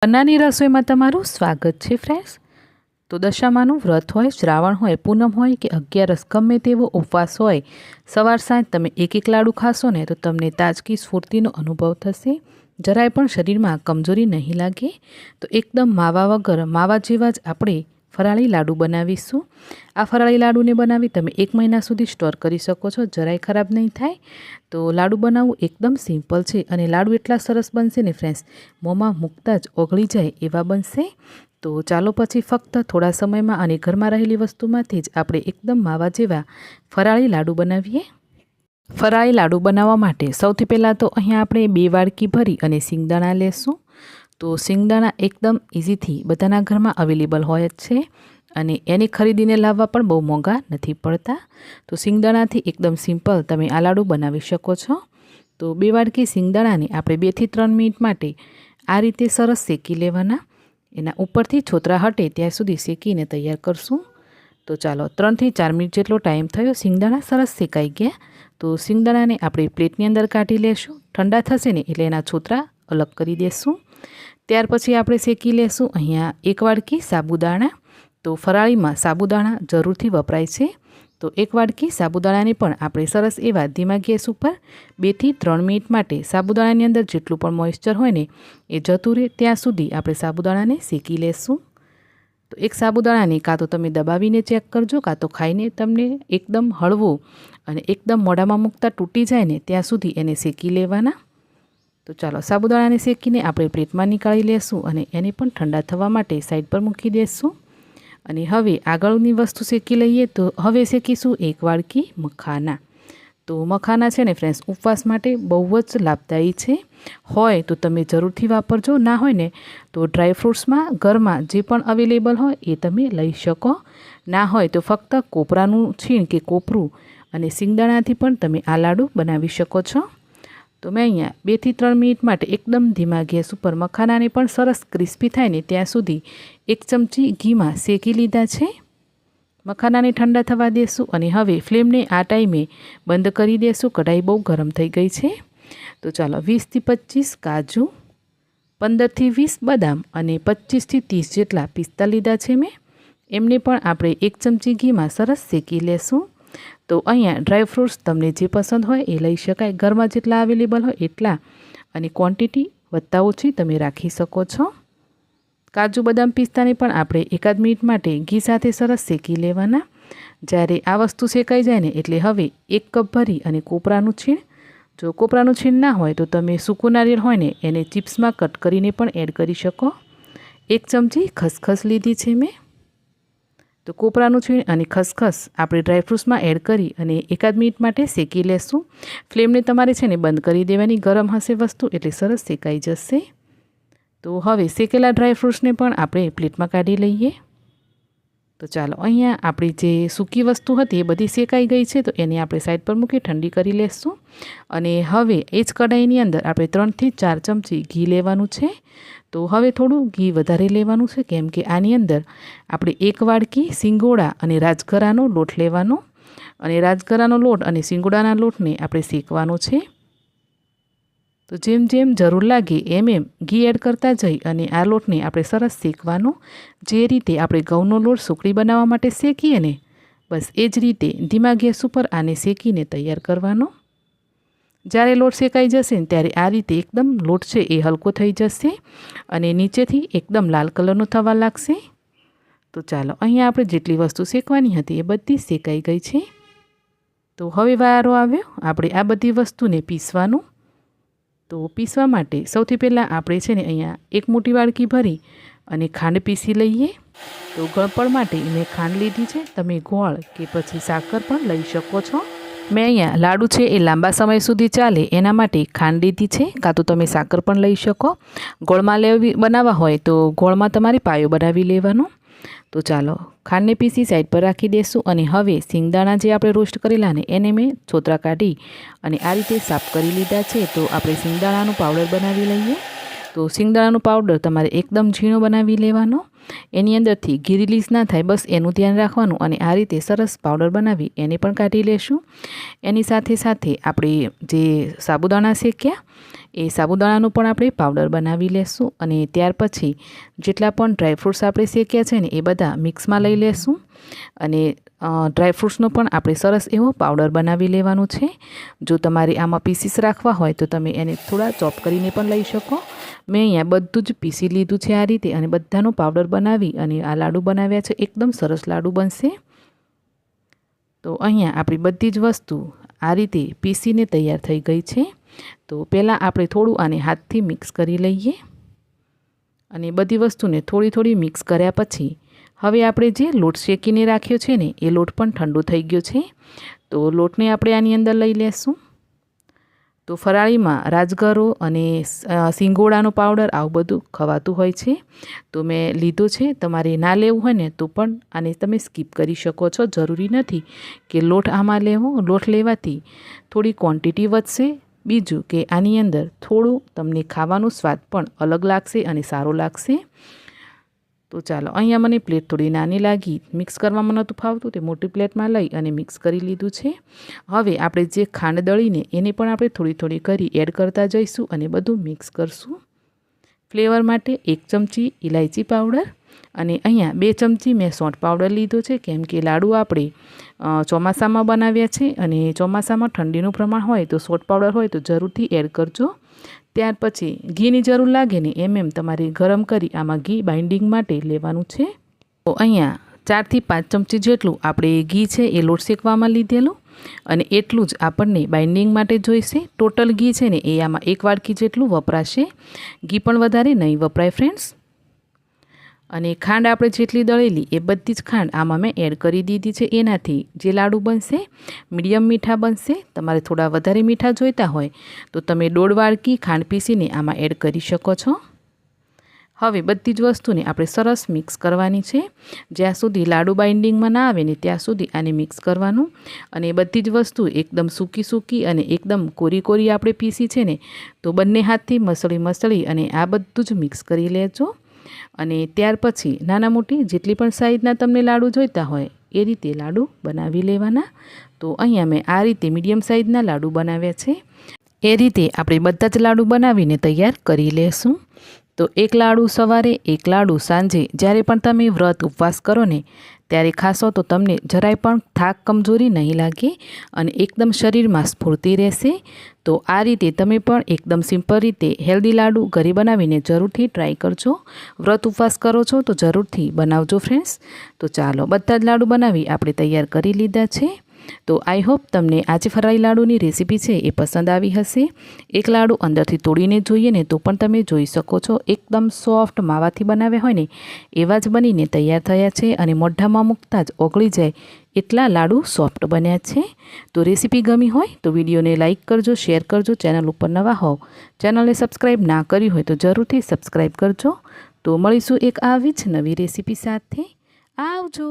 अन्नानी रसोईमां तमारुं स्वागत छे फ्रेंड्स। तो दशामानुं व्रत होय, श्रावण होय, पूनम होय के 11 गमे तेवो उपवास होय, सवार सांज तमे एक एक लाडू खाशो ने तो तमने ताजगी स्फूर्तिनो अनुभव थशे। जराय पण शरीरमां कमजोरी नहीं लागे। तो एकदम मावा वगर मावा जेवा ज आपणे फराળી लाडू बनावीशुं। आ फराળી लाडूने बनावी तमे 1 महीना सुधी स्टोर करी शको छो, जराय खराब नहीं थाय। तो लाडू बनावવું एकदम सिम्पल छे अने लाडू एटला सरस बनशे ने फ्रेंड्स, मोंमां मूकता ज ओगળી जाय एवा बनशे। तो चालो पछी फक्त थोड़ा समयमां अने घरमां रहेली वस्तुमांथी ज आपणे एकदम मावा जेवा फराળી लाडू बनावीए। फराળી लाडू बनाववा माटे सौथी पहेला तो अहींया आपणे 2 वाडकी भरी अने सिंगदाणा लेशुं। तो सिंगदाणा एकदम इजीथी बधाना घरमां अवेलेबल होय ज छे अने एने खरीदीने लाववा पण बहु मोंघा नथी पड़ता। तो सिंगदाणाथी एकदम सिम्पल तमे आ लाडू बनावी शको छो। तो 2 वाडकी सिंगदाणाने आपणे 2 થી 3 मिनिट माटे आ रीते सरस शेकी लेवाना। एना उपरथी छोतरा हटे त्यां सुधी शेकीने तैयार करशुं। तो चालो 3 થી 4 मिनिट जेटलो टाइम थयो, सिंगदाणा सरस शेकाई गया। तो सिंगदाणाने आपणे प्लेटनी अंदर काढी लेशुं। ठंडा थशे ने एटले एना छोतरा अलग करी देशुं। त्यार पछी आपणे शेकी लेशुं अहींया 1 वाडकी साबुदाणा। तो फराळीमां साबुदाणा जरूरथी वपराय छे। तो 1 वाडकी साबुदाणाने पण आपणे सरस एवा धीमा गैस पर 2 થી 3 मिनिट माटे साबुदाणानी अंदर जेटલું पण मोइस्चर होय ने ए जतुं रहे त्यां सुधी आपणे साबुदाणाने शेकी लेशुं। तो एक साबुदाणाने कां तो तमे दबावीने चेक करजो, कां तो खाईने तमने एकदम हळवो अने एकदम मोढामां मूकता तूटी जाय ने त्यां सुधी एने शेकी लेवाना। तो चालो साबुदाणाने शेकीने आपणे प्लेटमां निकाળી लेशुं अने एने पण ठंडा थवा माटे साइड पर मूकी देशुं। अने हवे आगळनी वस्तु शेकी लईए। तो हवे शेकीशुं 1 वाडकी मखाना। तो मखाना छे ने फ्रेंड्स उपवास माटे बहु ज लाभदायी छे। होय तो तमे जरूरथी वापरजो, ना होय ने तो ड्रायफ्रूट्समां घरमां जे पण अवेलेबल होय ए तमे लई शको। ना होय तो फक्त कोपरानुं छीण के कोपરું अने सिंगदाणाथी पण तमे आ लाडू बनावी शको छो। तो मैं अहींया 2 થી 3 मिनिट माटे एकदम धीमा गैस पर मखानाने पण सरस क्रिस्पी थाय ने त्यां सुधी 1 चमची घीमां शेकी लीधा छे। मखानाने ठंडा थवा देशुं अने हवे फ्लेमने आ टाइमे बंध करी देशुं। कढ़ाई बहु गरम थई गई छे। तो चालो 20 થી 25 काजू, 15 થી 20 बदाम अने 25 થી 30 जेटला पिस्ता लीधा छे मैं। एमने पण आपणे 1 चमची घीमां सरस शेकी लेशुं। तो अहींया ड्रायफ्रूट्स तमने जे पसंद होय ए लई शकाय। घरमां जेटला अवेलेबल होय एटला अने क्वॉंटिटी वत्ता ओછી तमे राखी शको छो। काजू बदाम पिस्ताने पण आपणे 1 मिनिट माटे घी साथे सरस शेकी लेवाना। ज्यारे आ वस्तु शेकाई जाय ने एटले हवे 1 कप भरी अने कोपरानुं छीण, जो कोपरानुं छीण ना होय तो तमे सूकું नारिયેળ होय ने एने चिप्समां कट करीने पण एड करी शको। 1 चमची खसखस लीधी छे मैं। तो कोपरानुं छीण अने खसखस आपणे ड्रायफ्रूट्समां एड करी अने 1 मिनिट माटे शेकी लेशुं। फ्लेमने तमारे छे ने बंध करी देवानी। गरम हशे वस्तु एटले सरस शेकाई जशे। तो हवे शेकेला ड्रायफ्रूट्सने पण आपणे प्लेटमां काढी लईए। तो चालो अहींया आपणी जे सूकी वस्तु हती ए बधी शेकाई गई छे। तो एने आपणे साइड पर मूकी ठंडी करी लेशुं। अने हवे ए ज कढ़ाईनी अंदर आपणे 3 થી 4 चमची घी लेवानुं छे। तो हवे थोड़ुं घी वधारे लेवानुं छे, केम के आनी अंदर आपणे 1 वाडकी सिंगोड़ा अने राजगरानो लोट लेवानो अने राजगरानो लोट अने सिंगोड़ाना लोटने आपणे शेकवानो छे। तो जेम जेम जरूर लागे एम एम घी एड करता जई अने आ लोटने आपणे सरस शेकवानो। जे रीते आपणे घऊनो लोट सुकड़ी बनाववा माटे शेकीए ने बस ए ज रीते धीमा गैस पर आने शेकीने तैयार करवानो। ज्यारे लोट शेकाई जशे ने त्यारे आ रीते एकदम लोट छे ए हलको थई जशे अने नीचेथी एकदम लाल कलरनो थवा लागशे। तो चालो अहींया आपणे जेटली वस्तु शेकवानी हती ए बधी शेकाई गई छे। तो हवे वारो आव्यो आपणे आ बधी वस्तुने पीसवानुं। तो पीसवा माटे सौथी पहेला आपणे छे ने अहींया 1 मोटी वाडकी भरी अने खांड पीसी लईए। तो गळपण माटे मैं खांड लीधी छे, तमे गोळ के पछी साकर पण लई शको छो। मैं अहींया लाडू छे ए लांबा समय सुधी चाले एना माटे खांड लीधी छे, कां तो तमे साकर पण लई शको। गोळमां लेवी बनाववा होय तो गोळमां तमारे पायो बनावी लेवानो। तो चालो खांडने पीसी साइड पर राखी देशुं अने हवे सिंगदाणा जे आपणे रोस्ट करेला ने एने मैं छोतरा काढी अने आ रीते साफ करी लीधा छे। तो आपणे सिंगदाणानो पाउडर बनावी लईए। तो सिंगदाणानो पाउडर तमारे एकदम झीणो बनावी लेवानो। एनी अंदरथी घी रिलीज ना थाय बस एनुं ध्यान राखवानुं अने आ रीते सरस पाउडर बनावी एने पण काढी लेशुं। एनी साथे साथे आपणे जे साबुदाणा शेक्या એ સાબુદાણાનો પણ આપણે પાવડર બનાવી લેશું અને ત્યાર પછી જેટલા પણ ડ્રાયફ્રૂટ્સ આપણે શેક્યા છે ને એ બધા મિક્સમાં લઈ લેશું અને ડ્રાયફ્રૂટ્સનો પણ આપણે સરસ એવો પાવડર બનાવી લેવાનું છે. જો તમારે આમાં પીસીસ રાખવા હોય તો તમે એને થોડા ચોપ કરીને પણ લઈ શકો. મેં અહીંયા બધું જ પીસી લીધું છે આ રીતે અને બધાનો પાવડર બનાવી અને આ લાડુ બનાવ્યા છે. એકદમ સરસ લાડુ બનશે. તો અહીંયા આપણી બધી જ વસ્તુ આ રીતે પીસીને તૈયાર થઈ ગઈ છે. તો પહેલાં આપણે થોડું આને હાથથી મિક્સ કરી લઈએ અને બધી વસ્તુને થોડી થોડી મિક્સ કર્યા પછી હવે આપણે જે લોટ શેકીને રાખ્યો છે ને એ લોટ પણ ઠંડો થઈ ગયો છે. તો લોટને આપણે આની અંદર લઈ લેશું. તો ફરાળીમાં રાજગરો અને સિંગોડાનો પાવડર આવું બધું ખવાતું હોય છે. તો મેં લીધો છે. તમારે ના લેવું હોય ને તો પણ આને તમે સ્કીપ કરી શકો છો. જરૂરી નથી કે લોટ આમાં લેવો. લોટ લેવાથી થોડી ક્વોન્ટિટી વધશે. બીજું કે આની અંદર થોડું તમને ખાવાનું સ્વાદ પણ અલગ લાગશે અને સારો લાગશે. તો ચાલો, અહીંયા મને પ્લેટ થોડી નાની લાગી, મિક્સ કરવામાં નહોતું ફાવતું, તે મોટી પ્લેટમાં લઈ અને મિક્સ કરી લીધું છે. હવે આપણે જે ખાંડ દળીને એને પણ આપણે થોડી થોડી કરી એડ કરતા જઈશું અને બધું મિક્સ કરશું. ફ્લેવર માટે 1 ચમચી ઇલાયચી પાવડર અને અહીંયા 2 ચમચી મેં સੌંઠ પાવડર લીધો છે, કેમ કે લાડુ આપણે ચોમાસામાં બનાવ્યા છે અને ચોમાસામાં ઠંડીનું પ્રમાણ હોય તો સੌંઠ પાવડર હોય તો જરૂરથી એડ કરજો. ત્યાર પછી ઘીની જરૂર લાગે ને એમ તમારે ગરમ કરી આમાં ઘી બાઇન્ડિંગ માટે લેવાનું છે. તો અહીંયા 4 થી 5 ચમચી જેટલું આપણે ઘી છે એ લોટ શેકવામાં લીધેલું અને એટલું જ આપણને બાઇન્ડિંગ માટે જોઈશે. ટોટલ ઘી છે ને એ આમાં 1 વાડકી જેટલું વપરાશે. ઘી પણ વધારે નહીં વપરાય ફ્રેન્ડ્સ. અને ખાંડ આપણે જેટલી દળેલી એ બધી જ ખાંડ આમાં મેં એડ કરી દીધી છે. એનાથી જે લાડુ બનશે મીડિયમ મીઠા બનશે. તમારે થોડા વધારે મીઠા જોઈતા હોય તો તમે 1.5 વાડકી ખાંડ પીસીને આમાં એડ કરી શકો છો. હવે બધી જ વસ્તુને આપણે સરસ મિક્સ કરવાની છે. જ્યાં સુધી લાડુ બાઇન્ડિંગમાં ના આવે ને ત્યાં સુધી આને મિક્સ કરવાનું. અને બધી જ વસ્તુ એકદમ સૂકી સૂકી અને એકદમ કોરી કોરી આપણે પીસી છે ને, તો બંને હાથથી મસળી અને આ બધું જ મિક્સ કરી લેજો. અને ત્યાર પછી નાના મોટી જેટલી પણ સાઈઝના તમને લાડુ જોઈતા હોય એ રીતે લાડુ બનાવી લેવાના. તો અહીંયા મેં આ રીતે મીડિયમ સાઈઝના લાડુ બનાવ્યા છે. એ રીતે આપણે બધા જ લાડુ બનાવીને તૈયાર કરી લેશું. તો 1 લાડુ સવારે, 1 લાડુ સાંજે, જ્યારે પણ તમે વ્રત ઉપવાસ કરો ને ત્યારે ખાશો તો તમને જરાય પણ થાક કમજોરી નહીં લાગે અને એકદમ શરીરમાં સ્ફૂર્તિ રહેશે. તો આ રીતે તમે પણ એકદમ સિમ્પલ રીતે હેલ્ધી લાડુ ઘરે બનાવીને જરૂરથી ટ્રાય કરજો. વ્રત ઉપવાસ કરો છો તો જરૂરથી બનાવજો ફ્રેન્ડ્સ. તો ચાલો, બધા જ લાડુ બનાવી આપણે તૈયાર કરી લીધા છે. તો આઈ હોપ તમને આજે ફરાળી લાડુની રેસીપી છે એ પસંદ આવી હશે. 1 લાડુ અંદરથી તોડીને જોઈએ ને તો પણ તમે જોઈ શકો છો એકદમ સોફ્ટ માવાથી બનાવ્યા હોય ને એવા જ બનીને તૈયાર થયા છે અને મોઢામાં મૂકતા જ ઓગળી જાય એટલા લાડુ સોફ્ટ બન્યા છે. તો રેસીપી ગમી હોય તો વિડીયોને લાઇક કરજો, શેર કરજો. ચેનલ ઉપર નવા હોવ, ચેનલને સબસ્ક્રાઈબ ના કરી હોય તો જરૂરથી સબસ્ક્રાઈબ કરજો. તો મળીશું એક આવી જ નવી રેસીપી સાથે. આવજો.